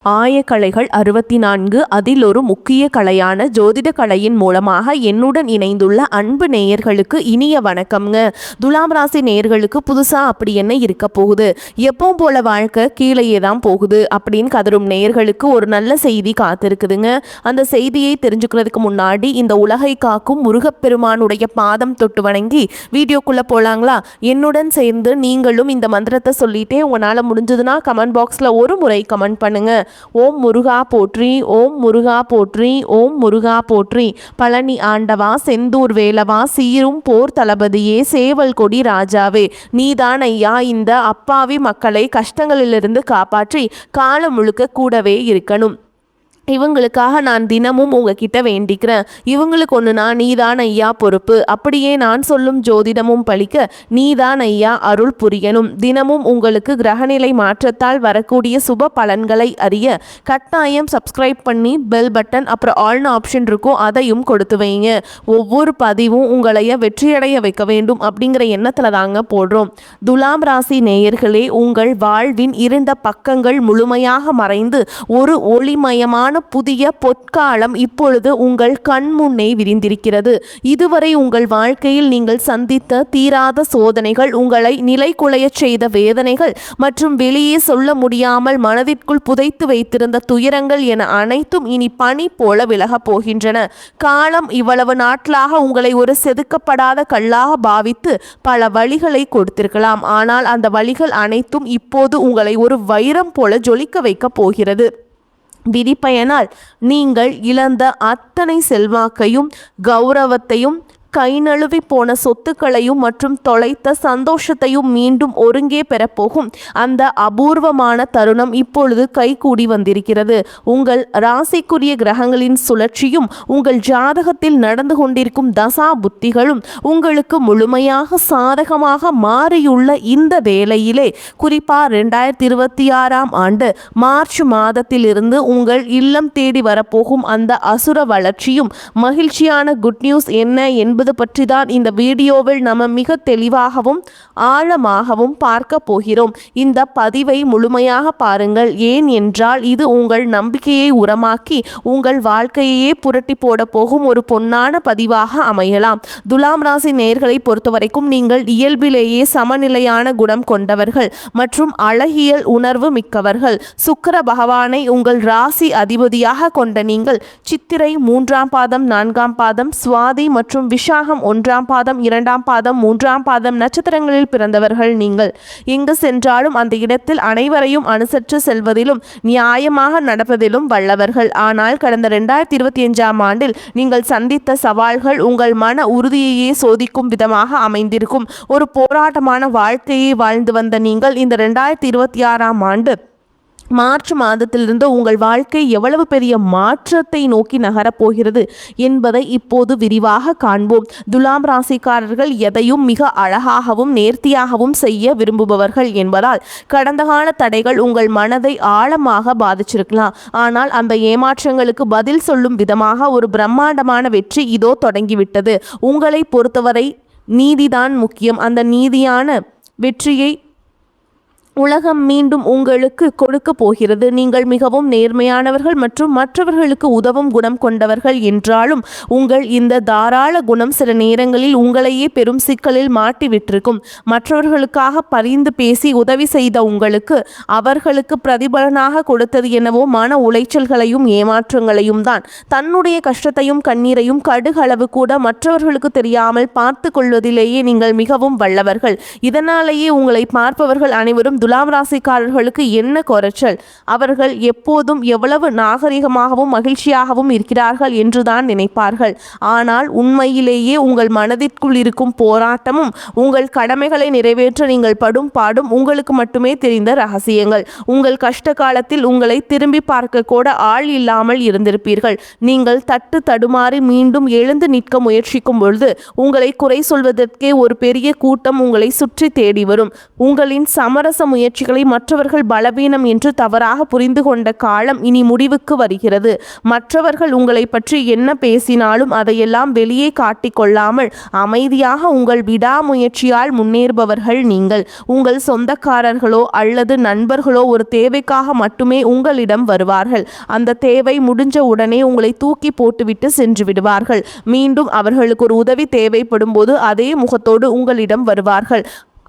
ஆயக்கலைகள் 64 அதில் ஒரு முக்கிய கலையான ஜோதிட கலையின் மூலமாக என்னுடன் இணைந்துள்ள அன்பு நேயர்களுக்கு இனிய வணக்கம்ங்க. துலாம் ராசி நேயர்களுக்கு புதுசா அப்படி என்ன இருக்க போகுது, எப்பவும் போல வாழ்க்கை கீழேயே தான் போகுது அப்படின்னு கதரும் நேயர்களுக்கு ஒரு நல்ல செய்தி காத்திருக்குதுங்க. அந்த செய்தியை தெரிஞ்சுக்கிறதுக்கு முன்னாடி இந்த உலகை காக்கும் முருகப்பெருமானுடைய பாதம் தொட்டு வணங்கி வீடியோக்குள்ள போலாங்களா? என்னுடன் சேர்ந்து நீங்களும் இந்த மந்திரத்தை சொல்லிட்டே உங்களால் முடிஞ்சதுன்னா கமெண்ட் பாக்ஸில் ஒரு முறை கமெண்ட் பண்ணுங்க. ஓம் முருகா போற்றி, ஓம் முருகா போற்றி, ஓம் முருகா போற்றி. பழனி ஆண்டவா, செந்தூர் வேலவா, சீரும் போர் தளபதியே, சேவல் கொடி ராஜாவே, நீதான் ஐயா இந்த அப்பாவி மக்களை கஷ்டங்களிலிருந்து காப்பாற்றி காலம் முழுக்க கூடவே இருக்கணும். இவங்களுக்காக நான் தினமும் உங்ககிட்ட வேண்டிக்கிறேன். இவங்களுக்கு ஒன்றுனா நீதான் ஐயா பொறுப்பு. அப்படியே நான் சொல்லும் ஜோதிடமும் பழிக்க நீதான் ஐயா அருள் புரியணும். தினமும் உங்களுக்கு கிரகநிலை மாற்றத்தால் வரக்கூடிய சுப பலன்களை அறிய கட்டாயம் சப்ஸ்கிரைப் பண்ணி பெல் பட்டன் அப்புறம் ஆல்னு ஆப்ஷன் இருக்கும், அதையும் கொடுத்து வைங்க. ஒவ்வொரு பதிவும் உங்களைய வெற்றியடைய வைக்க வேண்டும் அப்படிங்கிற எண்ணத்தில் தாங்க போடுறோம். துலாம் ராசி நேயர்களே, உங்கள் வாழ்வின் இருண்ட பக்கங்கள் முழுமையாக மறைந்து ஒரு ஒளிமயமான புதிய பொற்காலம் இப்பொழுது உங்கள் கண் முன்னே விரிந்திருக்கிறது. இதுவரை உங்கள் வாழ்க்கையில் நீங்கள் சந்தித்த தீராத சோதனைகள், உங்களை நிலைகுலைய செய்த வேதனைகள் மற்றும் வெளியே சொல்ல முடியாமல் மனதிற்குள் புதைத்து வைத்திருந்த துயரங்கள் என அனைத்தும் இனி பனி போல விலகப் போகின்றன. காலம் இவ்வளவு நாட்களாக உங்களை ஒரு செதுக்கப்படாத கல்லாக பாவித்து பல வழிகளை கொடுத்திருக்கலாம். ஆனால் அந்த வழிகள் அனைத்தும் இப்போது உங்களை ஒரு வைரம் போல ஜொலிக்க வைக்க போகிறது. விதிப்பயனால் நீங்கள் இழந்த அத்தனை செல்வாக்கையும் கௌரவத்தையும் கை நழுவி போன சொத்துக்களையும் மற்றும் தொலைத்த சந்தோஷத்தையும் மீண்டும் ஒருங்கே பெறப்போகும் அந்த அபூர்வமான தருணம் இப்பொழுது கைகூடி வந்திருக்கிறது. உங்கள் ராசிக்குரிய கிரகங்களின் சுழற்சியும் உங்கள் ஜாதகத்தில் நடந்து கொண்டிருக்கும் தசா புத்திகளும் உங்களுக்கு முழுமையாக சாதகமாக மாறியுள்ள இந்த வேளையிலே, குறிப்பாக 2026ஆம் ஆண்டு மார்ச் மாதத்திலிருந்து உங்கள் இல்லம் தேடி வரப்போகும் அந்த அசுர வளர்ச்சியும் மகிழ்ச்சியான குட் நியூஸ் என்ன என்பது பற்றி தான் இந்த வீடியோவில் நம்ம மிக தெளிவாகவும் ஆழமாகவும் பார்க்க போகிறோம். இந்த பதிவை முழுமையாக பாருங்கள். ஏன் என்றால் இது உங்கள் நம்பிக்கையை உரமாக்கி உங்கள் வாழ்க்கையே புரட்டி போட போகும் ஒரு பொன்னான பதிவாக அமையலாம். துலாம் ராசி நேயர்களை பொறுத்தவரைக்கும் நீங்கள் இயல்பிலேயே சமநிலையான குணம் கொண்டவர்கள் மற்றும் அழகியல் உணர்வு மிக்கவர்கள். சுக்கிர பகவானை உங்கள் ராசி அதிபதியாக கொண்ட நீங்கள் சித்திரை 3ஆம் பாதம் 4ஆம் பாதம், சுவாதி மற்றும் விஷாகம் 1ஆம் பாதம் 2ஆம் பாதம் 3ஆம் பாதம் நட்சத்திரங்களில் பிறந்தவர்கள். நீங்கள் எங்கு சென்றாலும் அந்த இடத்தில் அனைவரையும் அனுசரித்து செல்வதிலும் நியாயமாக நடப்பதிலும் வல்லவர்கள். ஆனால் கடந்த 2025ஆம் ஆண்டில் நீங்கள் சந்தித்த சவால்கள் உங்கள் மன உறுதியையே சோதிக்கும் விதமாக அமைந்திருக்கும். ஒரு போராட்டமான வாழ்க்கையை வாழ்ந்து வந்த நீங்கள் இந்த 2026ஆம் ஆண்டு மார்ச் மாதத்திலிருந்து உங்கள் வாழ்க்கை எவ்வளவு பெரிய மாற்றத்தை நோக்கி நகரப்போகிறது என்பதை இப்போது விரிவாக காண்போம். துலாம் ராசிக்காரர்கள் எதையும் மிக அழகாகவும் நேர்த்தியாகவும் செய்ய விரும்புபவர்கள் என்பதால் கடந்த கால தடைகள் உங்கள் மனதை ஆழமாக பாதிச்சிருக்கலாம். ஆனால் அந்த ஏமாற்றங்களுக்கு பதில் சொல்லும் விதமாக ஒரு பிரம்மாண்டமான வெற்றி இதோ தொடங்கிவிட்டது. உங்களை பொறுத்தவரை நீதிதான் முக்கியம். அந்த நீதியான வெற்றியை உலகம் மீண்டும் உங்களுக்கு கொடுக்க போகிறது. நீங்கள் மிகவும் நேர்மையானவர்கள் மற்றும் மற்றவர்களுக்கு உதவும் குணம் கொண்டவர்கள் என்றாலும் உங்கள் இந்த தாராள குணம் சில நேரங்களில் உங்களையே பெரும் சிக்கலில் மாட்டிவிட்டிருக்கும். மற்றவர்களுக்காக பரிந்து பேசி உதவி செய்த உங்களுக்கு அவர்களுக்கு பிரதிபலனாக கொடுத்தது என்னவோ மன உளைச்சல்களையும் ஏமாற்றங்களையும் தான். தன்னுடைய கஷ்டத்தையும் கண்ணீரையும் கடுகளவு கூட மற்றவர்களுக்கு தெரியாமல் பார்த்து கொள்வதிலேயே நீங்கள் மிகவும் வல்லவர்கள். இதனாலேயே உங்களை பார்ப்பவர்கள் அனைவரும் துலாம் ராசிக்காரர்களுக்கு என்ன குறைச்சல், அவர்கள் எப்போதும் எவ்வளவு நாகரிகமாகவும் மகிழ்ச்சியாகவும் இருக்கிறார்கள் என்றுதான் நினைப்பார்கள். ஆனால் உண்மையிலேயே உங்கள் மனதிற்குள் இருக்கும் போராட்டமும் உங்கள் கடமைகளை நிறைவேற்ற நீங்கள் படும் பாடும் உங்களுக்கு மட்டுமே தெரிந்த ரகசியங்கள். உங்கள் கஷ்ட காலத்தில் உங்களை திரும்பி பார்க்க கூட ஆள் இல்லாமல் இருந்திருப்பீர்கள். நீங்கள் தட்டு தடுமாறி மீண்டும் எழுந்து நிற்க முயற்சிக்கும் பொழுது உங்களை குறை சொல்வதற்கே ஒரு பெரிய கூட்டம் உங்களை சுற்றி தேடி வரும். உங்களின் சமரச முயற்சிகளை மற்றவர்கள் பலவீனம் என்று தவறாக புரிந்து கொண்ட காலம் இனி முடிவுக்கு வருகிறது. மற்றவர்கள் உங்களை பற்றி என்ன பேசினாலும் அதையெல்லாம் வெளியே காட்டிக்கொள்ளாமல் அமைதியாக உங்கள் விடாமுயற்சியால் முன்னேறுபவர்கள் நீங்கள். உங்கள் சொந்தக்காரர்களோ அல்லது நண்பர்களோ ஒரு தேவைக்காக மட்டுமே உங்களிடம் வருவார்கள். அந்த தேவை முடிஞ்ச உடனே உங்களை தூக்கி போட்டுவிட்டு சென்று விடுவார்கள். மீண்டும் அவர்களுக்கு ஒரு உதவி தேவைப்படும் போது அதே முகத்தோடு உங்களிடம் வருவார்கள்.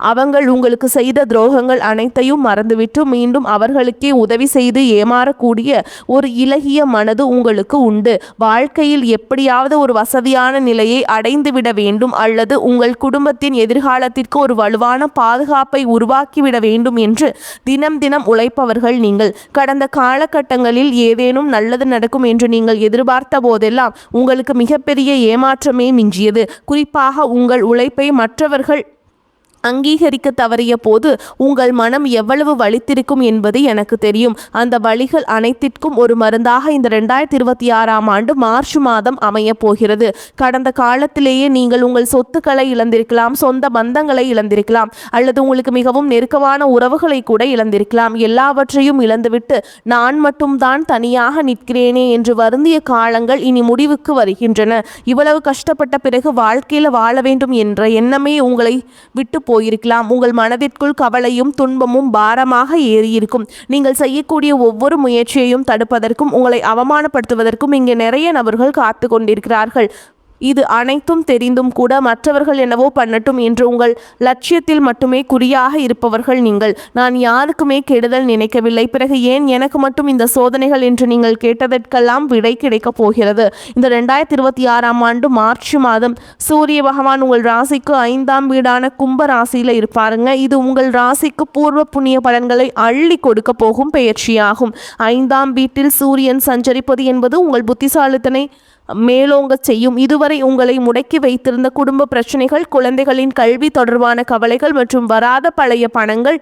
அவங்கள் உங்களுக்கு செய்த துரோகங்கள் அனைத்தையும் மறந்துவிட்டு மீண்டும் அவர்களுக்கே உதவி செய்து ஏமாறக்கூடிய ஒரு இலகிய மனது உங்களுக்கு உண்டு. வாழ்க்கையில் எப்படியாவது ஒரு வசதியான நிலையை அடைந்துவிட வேண்டும் அல்லது உங்கள் குடும்பத்தின் எதிர்காலத்திற்கு ஒரு வலுவான பாதுகாப்பை உருவாக்கிவிட வேண்டும் என்று தினம் தினம் உழைப்பவர்கள் நீங்கள். கடந்த காலகட்டங்களில் ஏதேனும் நல்லது நடக்கும் என்று நீங்கள் எதிர்பார்த்த போதெல்லாம் உங்களுக்கு மிகப்பெரிய ஏமாற்றமே மிஞ்சியது. குறிப்பாக உங்கள் உழைப்பை மற்றவர்கள் அங்கீகரிக்க தவறிய போது உங்கள் மனம் எவ்வளவு வலித்திருக்கும் என்பது எனக்கு தெரியும். அந்த வலிகள் அனைத்திற்கும் ஒரு மருந்தாக இந்த 2026ஆம் ஆண்டு மார்ச் மாதம் அமைய போகிறது. கடந்த காலத்திலேயே நீங்கள் உங்கள் சொத்துக்களை இழந்திருக்கலாம், சொந்த பந்தங்களை இழந்திருக்கலாம், அல்லது உங்களுக்கு மிகவும் நெருக்கமான உறவுகளை கூட இழந்திருக்கலாம். எல்லாவற்றையும் இழந்துவிட்டு நான் மட்டும்தான் தனியாக நிற்கிறேனே என்று வருந்திய காலங்கள் இனி முடிவுக்கு வருகின்றன. இவ்வளவு கஷ்டப்பட்ட பிறகு வாழ்க்கையில் வாழ வேண்டும் என்ற எண்ணமே உங்களை விட்டு போயிருக்கலாம். உங்கள் மனதிற்குள் கவலையும் துன்பமும் பாரமாக ஏறியிருக்கும். நீங்கள் செய்யக்கூடிய ஒவ்வொரு முயற்சியையும் தடுப்பதற்கும் உங்களை அவமானப்படுத்துவதற்கும் இங்கே நிறைய நபர்கள் காத்து கொண்டிருக்கிறார்கள். இது அனைத்தும் தெரிந்தும் கூட மற்றவர்கள் என்னவோ பண்ணட்டும் என்று உங்கள் லட்சியத்தில் மட்டுமே குறியாக இருப்பவர்கள் நீங்கள். நான் யாருக்குமே கெடுதல் நினைக்கவில்லை, பிறகு ஏன் எனக்கு மட்டும் இந்த சோதனைகள் என்று நீங்கள் கேட்டதற்கெல்லாம் விடை கிடைக்கப் போகிறது. இந்த 2026ஆம் ஆண்டு மார்ச் மாதம் சூரிய பகவான் உங்கள் ராசிக்கு 5ஆம் வீடான கும்ப ராசியில் இருப்பாருங்க. இது உங்கள் ராசிக்கு பூர்வ புண்ணிய பலன்களை அள்ளி கொடுக்க போகும் பெயர்ச்சியாகும். 5ஆம் வீட்டில் சூரியன் சஞ்சரிப்பது என்பது உங்கள் புத்திசாலித்தனை மேலோங்க செய்யும். இதுவரை உங்களை முடக்கி வைத்திருந்த குடும்ப பிரச்சனைகள், குழந்தைகளின் கல்வி தொடர்பான கவலைகள் மற்றும் வராத பழைய பணங்கள்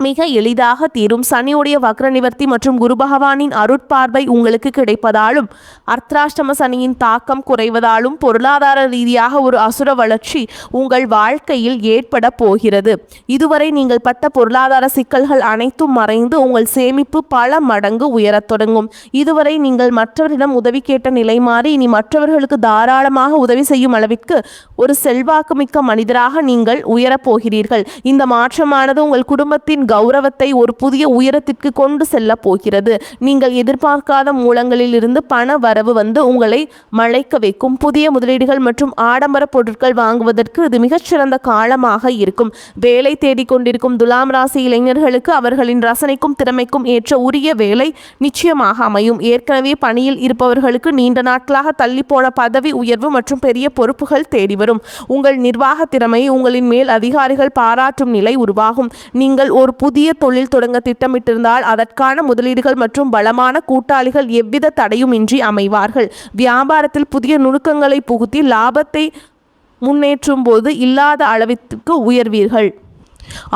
மிக எளிதாக தீரும். சனியுடைய வக்ர நிவர்த்தி மற்றும் குரு பகவானின் அருட்பார்வை உங்களுக்கு கிடைப்பதாலும் அர்த்தாஷ்டம சனியின் தாக்கம் குறைவதாலும் பொருளாதார ரீதியாக ஒரு அசுர வளர்ச்சி உங்கள் வாழ்க்கையில் ஏற்பட போகிறது. இதுவரை நீங்கள் பட்ட பொருளாதார சிக்கல்கள் அனைத்தும் மறைந்து உங்கள் சேமிப்பு பல மடங்கு உயரத் தொடங்கும். இதுவரை நீங்கள் மற்றவரிடம் உதவி கேட்ட நிலை மாறி இனி மற்றவர்களுக்கு தாராளமாக உதவி செய்யும் அளவிற்கு ஒரு செல்வாக்குமிக்க மனிதராக நீங்கள் உயரப்போகிறீர்கள். இந்த மாற்றமானது உங்கள் குடும்பத்தின் கௌரவத்தை ஒரு புதிய உயரத்திற்கு கொண்டு செல்ல போகிறது. நீங்கள் எதிர்பார்க்காத மூலங்களில் இருந்து பண வரவு வந்து உங்களை மழைக்க வைக்கும். புதிய முதலீடுகள் மற்றும் ஆடம்பர பொருட்கள் வாங்குவதற்கு இது மிகச்சிறந்த காலமாக இருக்கும். வேலை தேடிக்கொண்டிருக்கும் துலாம் ராசி இளைஞர்களுக்கு அவர்களின் ரசனைக்கும் திறமைக்கும் ஏற்ற உரிய வேலை நிச்சயமாக அமையும். ஏற்கனவே பணியில் இருப்பவர்களுக்கு நீண்ட நாட்களாக தள்ளி போன பதவி உயர்வு மற்றும் பெரிய பொறுப்புகள் தேடி வரும். உங்கள் நிர்வாக திறமை உங்களின் மேல் அதிகாரிகள் பாராட்டும் நிலை உருவாகும். நீங்கள் ஒரு புதிய தொழில் தொடங்க திட்டமிட்டிருந்தால் அதற்கான முதலீடுகள் மற்றும் பலமான கூட்டாளிகள் எவ்வித தடையுமின்றி அமைவார்கள். வியாபாரத்தில் புதிய நுணுக்கங்களை புகுத்தி லாபத்தை முன்னேற்றும் போது இல்லாத அளவிற்கு உயர்வீர்கள்.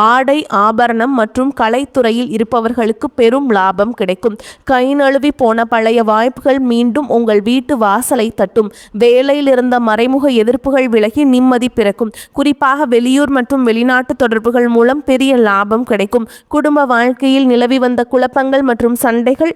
ஆடை ஆபரணம் மற்றும் கலைத்துறையில் இருப்பவர்களுக்கு பெரும் லாபம் கிடைக்கும். கை நழுவி போன பழைய வாய்ப்புகள் மீண்டும் உங்கள் வீட்டு வாசலை தட்டும். வேலையில் இருந்த மறைமுக எதிர்ப்புகள் விலகி நிம்மதி பிறக்கும். குறிப்பாக வெளியூர் மற்றும் வெளிநாட்டு தொடர்புகள் மூலம் பெரிய லாபம் கிடைக்கும். குடும்ப வாழ்க்கையில் நிலவி வந்த குழப்பங்கள் மற்றும் சண்டைகள்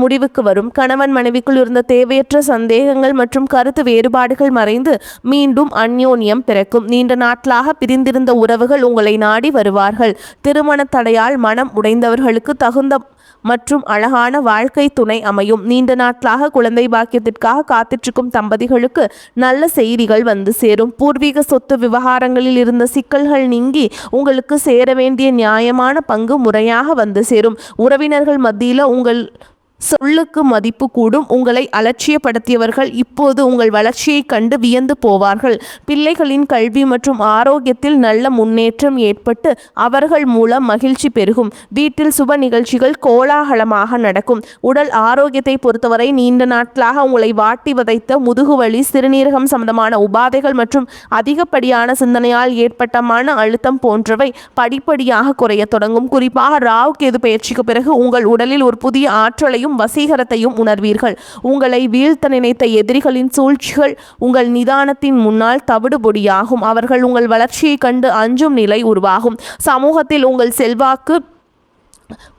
முடிவுக்கு வரும். கணவன் மனைவிக்குள் இருந்த தேவையற்ற சந்தேகங்கள் மற்றும் கருத்து வேறுபாடுகள் மறைந்து மீண்டும் அந்யோன்யம் பிறக்கும். நீண்ட நாட்களாக பிரிந்திருந்த உறவுகள் உங்களை நாடி வருவார்கள். திருமண தடையால் மனம் உடைந்தவர்களுக்கு தகுந்த மற்றும் அழகான வாழ்க்கை துணை அமையும். நீண்ட நாட்களாக குழந்தை பாக்கியத்திற்காக காத்திருக்கும் தம்பதிகளுக்கு நல்ல செய்திகள் வந்து சேரும். பூர்வீக சொத்து விவகாரங்களில் இருந்த சிக்கல்கள் நீங்கி உங்களுக்கு சேர வேண்டிய நியாயமான பங்கு முறையாக வந்து சேரும். உறவினர்கள் மத்தியில் உங்கள் சொல்லுக்கு மதிப்பு கூடும். உங்களை அலட்சியப்படுத்தியவர்கள் இப்போது உங்கள் வளர்ச்சியை கண்டு வியந்து போவார்கள். பிள்ளைகளின் கல்வி மற்றும் ஆரோக்கியத்தில் நல்ல முன்னேற்றம் ஏற்பட்டு அவர்கள் மூலம் மகிழ்ச்சி பெருகும். வீட்டில் சுப நிகழ்ச்சிகள் கோலாகலமாக நடக்கும். உடல் ஆரோக்கியத்தை பொறுத்தவரை நீண்ட நாட்களாக உங்களை வாட்டி வதைத்த முதுகுவலி, சிறுநீரகம் சம்பந்தமான உபாதைகள் மற்றும் அதிகப்படியான சிந்தனையால் ஏற்பட்ட மன அழுத்தம் போன்றவை படிப்படியாக குறைய தொடங்கும். குறிப்பாக ராகு கேது பயிற்சிக்கு பிறகு உங்கள் உடலில் ஒரு புதிய ஆற்றலையும் ஆற்றலையும் வசீகரத்தையும் உணர்வீர்கள். உங்களை வீழ்த்த நினைத்த எதிரிகளின் சூழ்ச்சிகள் உங்கள் நிதானத்தின் முன்னால் தவிடுபொடியாகும். அவர்கள் உங்கள் வளர்ச்சியை கண்டு அஞ்சும் நிலை உருவாகும். சமூகத்தில் உங்கள் செல்வாக்கு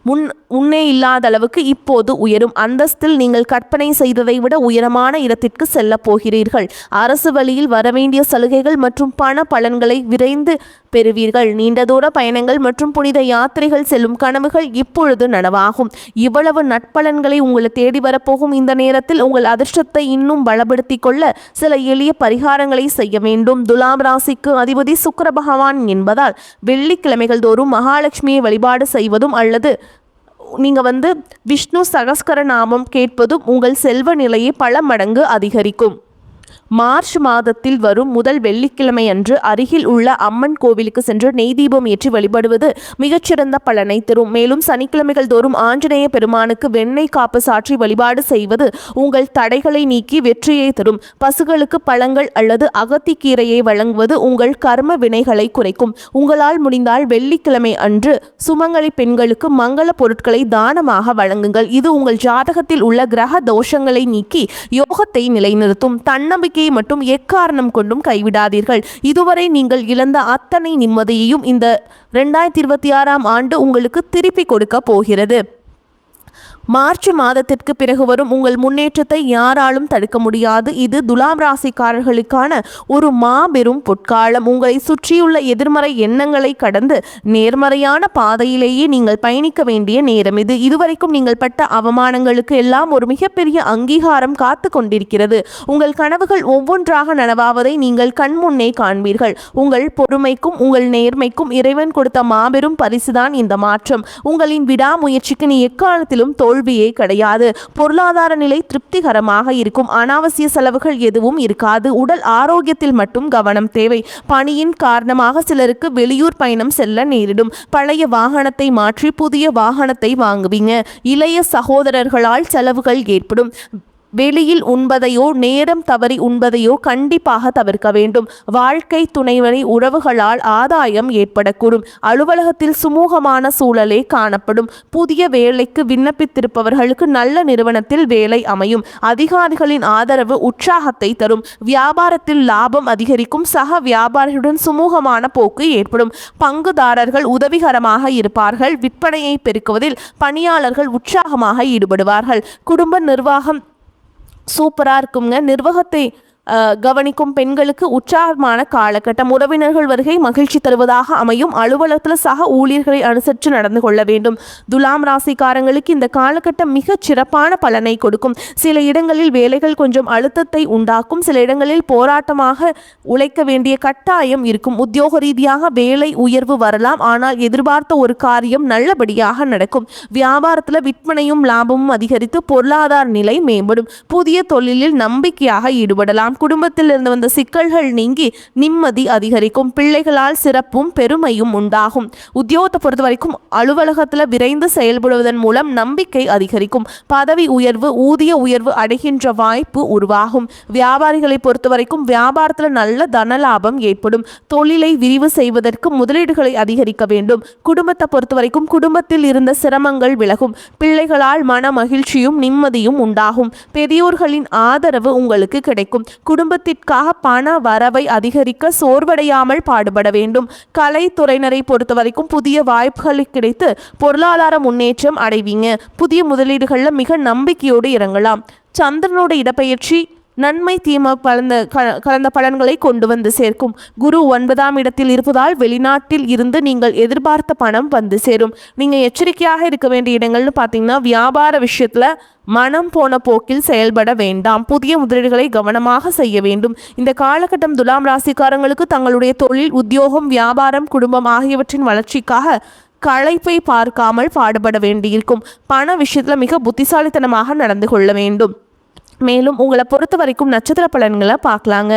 முன்னே இல்லாத அளவுக்கு இப்போது உயரும். அந்தஸ்தில் நீங்கள் கற்பனை செய்ததை விட உயரமான இடத்திற்கு செல்ல போகிறீர்கள். அரசு வழியில் வரவேண்டிய சலுகைகள் மற்றும் பண பலன்களை விரைந்து பெறுவீர்கள். நீண்ட தூர பயணங்கள் மற்றும் புனித யாத்திரைகள் செல்லும் கனவுகள் இப்பொழுது நனவாகும். இவ்வளவு நட்பலன்களை உங்களை தேடி வரப்போகும் இந்த நேரத்தில் உங்கள் அதிர்ஷ்டத்தை இன்னும் பலப்படுத்திக் கொள்ள சில எளிய பரிகாரங்களை செய்ய வேண்டும். துலாம் ராசிக்கு அதிபதி சுக்கிர பகவான் என்பதால் வெள்ளிக்கிழமைகள் தோறும் மகாலட்சுமியை வழிபாடு செய்வதும் அல்லது நீங்கள் விஷ்ணு சகஸ்கர நாமம் கேட்பதும் உங்கள் செல்வ நிலையை பல மடங்கு அதிகரிக்கும். மார்ச் மாதத்தில் வரும் முதல் வெள்ளிக்கிழமை அன்று அருகில் உள்ள அம்மன் கோவிலுக்கு சென்று நெய் தீபம் ஏற்றி வழிபடுவது மிகச்சிறந்த பலனை தரும். மேலும் சனிக்கிழமைகள் தோறும் ஆஞ்சநேய பெருமானுக்கு வெண்ணெய் காப்பு சாற்றி வழிபாடு செய்வது உங்கள் தடைகளை நீக்கி வெற்றியை தரும். பசுகளுக்கு பழங்கள் அல்லது அகத்திக்கீரையை வழங்குவது உங்கள் கர்ம வினைகளை குறைக்கும். உங்களால் முடிந்தால் வெள்ளிக்கிழமை அன்று சுமங்கலி பெண்களுக்கு மங்கள பொருட்களை தானமாக வழங்குங்கள். இது உங்கள் ஜாதகத்தில் உள்ள கிரக தோஷங்களை நீக்கி யோகத்தை நிலைநிறுத்தும். தன்னம்பிக்கை மட்டும் எக்காரணம் கொண்டும் கைவிடாதீர்கள். இதுவரை நீங்கள் இழந்த அத்தனை நிம்மதியையும் இந்த 2026ஆம் ஆண்டு உங்களுக்கு திருப்பி கொடுக்க போகிறது. மார்ச் மாதத்திற்கு பிறகு வரும் உங்கள் முன்னேற்றத்தை யாராலும் தடுக்க முடியாது. இது துலாம் ராசிக்காரர்களுக்கான ஒரு மாபெரும் பொற்காலம். உங்களை சுற்றியுள்ள எதிர்மறை எண்ணங்களை கடந்து நேர்மறையான பாதையிலேயே நீங்கள் பயணிக்க வேண்டிய நேரம் இது. இதுவரைக்கும் நீங்கள் பட்ட அவமானங்களுக்கு எல்லாம் ஒரு மிகப்பெரிய அங்கீகாரம் காத்து கொண்டிருக்கிறது. உங்கள் கனவுகள் ஒவ்வொன்றாக நனவாவதை நீங்கள் கண்முன்னே காண்பீர்கள். உங்கள் பொறுமைக்கும் உங்கள் நேர்மைக்கும் இறைவன் கொடுத்த மாபெரும் பரிசுதான் இந்த மாற்றம். உங்களின் விடாமுயற்சிக்கு நீ எக்காலத்திலும் தோல்வியே கிடையாது. பொருளாதார நிலை திருப்திகரமாக இருக்கும். அனாவசிய செலவுகள் எதுவும் இருக்காது. உடல் ஆரோக்கியத்தில் மட்டும் கவனம் தேவை. பணியின் காரணமாக சிலருக்கு வெளியூர் பயணம் செல்ல நேரிடும். பழைய வாகனத்தை மாற்றி புதிய வாகனத்தை வாங்குவீங்க. இளைய சகோதரர்களால் செலவுகள் ஏற்படும். வெளியில் உண்பதையோ நேரம் தவறி உண்பதையோ கண்டிப்பாக தவிர்க்க வேண்டும். வாழ்க்கை துணைவரை உறவுகளால் ஆதாயம் ஏற்படக்கூடும். அலுவலகத்தில் சுமூகமான சூழலே காணப்படும். புதிய வேலைக்கு விண்ணப்பித்திருப்பவர்களுக்கு நல்ல நிறுவனத்தில் வேலை அமையும். அதிகாரிகளின் ஆதரவு உற்சாகத்தை தரும். வியாபாரத்தில் லாபம் அதிகரிக்கும். சக வியாபாரிகளுடன் சுமூகமான போக்கு ஏற்படும். பங்குதாரர்கள் உதவிகரமாக இருப்பார்கள். விற்பனையை பெருக்குவதில் பணியாளர்கள் உற்சாகமாக ஈடுபடுவார்கள். குடும்ப நிர்வாகம் சூப்பராக இருக்குங்க. நிர்வாகத்தை கவனிக்கும் பெண்களுக்கு உற்சாகமான காலகட்டம். உறவினர்கள் வருகை மகிழ்ச்சி தருவதாக அமையும். அலுவலகத்தில் சக ஊழியர்களை அனுசரித்து நடந்து கொள்ள வேண்டும். துலாம் ராசிக்காரங்களுக்கு இந்த காலகட்டம் மிகச் சிறப்பான பலனை கொடுக்கும். சில இடங்களில் வேலைகள் கொஞ்சம் அழுத்தத்தை உண்டாக்கும். சில இடங்களில் போராட்டமாக உழைக்க வேண்டிய கட்டாயம் இருக்கும். உத்தியோக ரீதியாக வேலை உயர்வு வரலாம். ஆனால் எதிர்பார்த்த ஒரு காரியம் நல்லபடியாக நடக்கும். வியாபாரத்தில் விற்பனையும் லாபமும் அதிகரித்து பொருளாதார நிலை மேம்படும். புதிய தொழிலில் நம்பிக்கையாக ஈடுபடலாம். குடும்பத்தில் இருந்து வந்த சிக்கல்கள் நீங்கி நிம்மதி அதிகரிக்கும். பிள்ளைகளால் சிறப்பும் பெருமையும் உண்டாகும். உத்தியோகத்தை பொறுத்த வரைக்கும் அலுவலகத்தில் விரைந்து செயல்படுவதன் மூலம் நம்பிக்கை அதிகரிக்கும். பதவி உயர்வு ஊதிய உயர்வு அடைகின்ற வாய்ப்பு உருவாகும். வியாபாரிகளை பொறுத்த வரைக்கும் வியாபாரத்தில் நல்ல தனலாபம் ஏற்படும். தொழிலை விரிவு செய்வதற்கு முதலீடுகளை அதிகரிக்க வேண்டும். குடும்பத்தை பொறுத்த வரைக்கும் குடும்பத்தில் இருந்த சிரமங்கள் விலகும். பிள்ளைகளால் மன மகிழ்ச்சியும் நிம்மதியும் உண்டாகும். பெரியோர்களின் ஆதரவு உங்களுக்கு கிடைக்கும். குடும்பத்திற்காக பண வரவை அதிகரிக்க சோர்வடையாமல் பாடுபட வேண்டும். கலைத்துறையினரை பொறுத்த வரைக்கும் புதிய வாய்ப்புகள் கிடைத்து பொருளாதார முன்னேற்றம் அடைவீங்க. புதிய முதலீடுகளில் மிக நம்பிக்கையோடு இறங்கலாம். சந்திரனோட இடப்பெயர்ச்சி நன்மை தீமை கலந்த பலன்களை கொண்டு வந்து சேர்க்கும். குரு 9ஆம் இடத்தில் இருப்பதால் வெளிநாட்டில் இருந்து நீங்கள் எதிர்பார்த்த பணம் வந்து சேரும். நீங்கள் எச்சரிக்கையாக இருக்க வேண்டிய இடங்கள்னு பார்த்தீங்கன்னா வியாபார விஷயத்தில் மனம் போன போக்கில் செயல்பட வேண்டாம். புதிய முதலீடுகளை கவனமாக செய்ய வேண்டும். இந்த காலகட்டம் துலாம் ராசிக்காரங்களுக்கு தங்களுடைய தொழில் உத்தியோகம் வியாபாரம் குடும்பம் ஆகியவற்றின் வளர்ச்சிக்காக களைப்பை பார்க்காமல் பாடுபட வேண்டியிருக்கும். பண விஷயத்தில் மிக புத்திசாலித்தனமாக நடந்து கொள்ள வேண்டும். மேலும் உங்களை பொறுத்த வரைக்கும் நட்சத்திர பலன்களை பார்க்கலாங்க.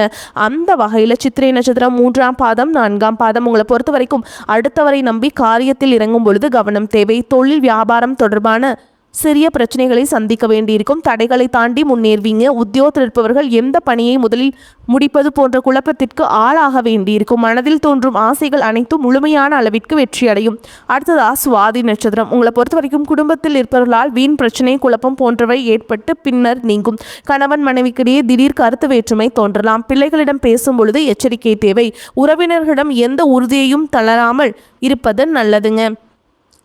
அந்த வகையில் சித்திரை நட்சத்திரம் 3ஆம் பாதம் 4ஆம் பாதம் உங்களை பொறுத்த வரைக்கும் அடுத்தவரை நம்பி காரியத்தில் இறங்கும் பொழுது கவனம் தேவை. தொழில் வியாபாரம் தொடர்பான சிறிய பிரச்சனைகளை சந்திக்க வேண்டியிருக்கும். தடைகளை தாண்டி முன்னேறுவீங்க. உத்தியோகத்தில் இருப்பவர்கள் எந்த பணியை முதலில் முடிப்பது போன்ற குழப்பத்திற்கு ஆளாக வேண்டியிருக்கும். மனதில் தோன்றும் ஆசைகள் அனைத்தும் முழுமையான அளவிற்கு வெற்றியடையும். அடுத்ததா சுவாதி நட்சத்திரம். உங்களை பொறுத்த வரைக்கும் குடும்பத்தில் இருப்பவர்களால் வீண் பிரச்சனை, குழப்பம் போன்றவை ஏற்பட்டு பின்னர் நீங்கும். கணவன் மனைவிக்கிடையே திடீர் கருத்து வேற்றுமை தோன்றலாம். பிள்ளைகளிடம் பேசும் பொழுது எச்சரிக்கை தேவை. உறவினர்களிடம் எந்த உறுதியையும் தளராமல் இருப்பது நல்லதுங்க.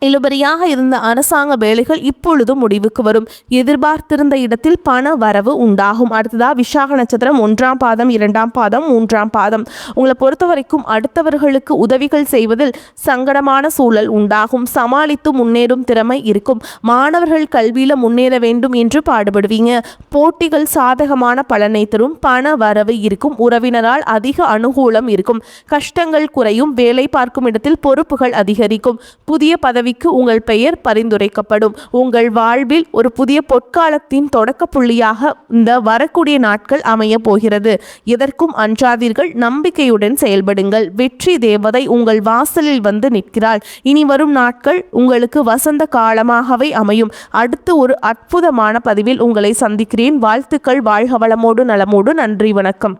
இழுபறியாக இருந்த அரசாங்க வேலைகள் இப்பொழுது முடிவுக்கு வரும். எதிர்பார்த்திருந்த இடத்தில் பண வரவு உண்டாகும். அடுத்ததா விசாக நட்சத்திரம். 1ஆம் பாதம், 2ஆம் பாதம், 3ஆம் பாதம். உங்களை பொறுத்த வரைக்கும் அடுத்தவர்களுக்கு உதவிகள் செய்வதில் சங்கடமான சூழல் உண்டாகும். சமாளித்து முன்னேறும் திறமை இருக்கும். மாணவர்கள் கல்வியில முன்னேற வேண்டும் என்று பாடுபடுவீங்க. போட்டிகள் சாதகமான பலனை தரும். பண வரவு இருக்கும். உறவினரால் அதிக அனுகூலம் இருக்கும். கஷ்டங்கள் குறையும். வேலை பார்க்கும் இடத்தில் பொறுப்புகள் அதிகரிக்கும். புதிய பதவி உங்கள் பெயர் பரிந்துரைக்கப்படும். உங்கள் வாழ்வில் ஒரு புதிய பொற்காலத்தின் தொடக்க புள்ளியாக இந்த வரக்கூடிய நாட்கள் அமைய போகிறது. எதற்கும் அஞ்சாதீர்கள். நம்பிக்கையுடன் செயல்படுங்கள். வெற்றி தேவதை உங்கள் வாசலில் வந்து நிற்கிறாள். இனி வரும் நாட்கள் உங்களுக்கு வசந்த காலமாகவே அமையும். அடுத்து ஒரு அற்புதமான பதிவில் உங்களை சந்திக்கிறேன். வாழ்த்துக்கள். வாழ்க வளமோடு நலமோடு. நன்றி, வணக்கம்.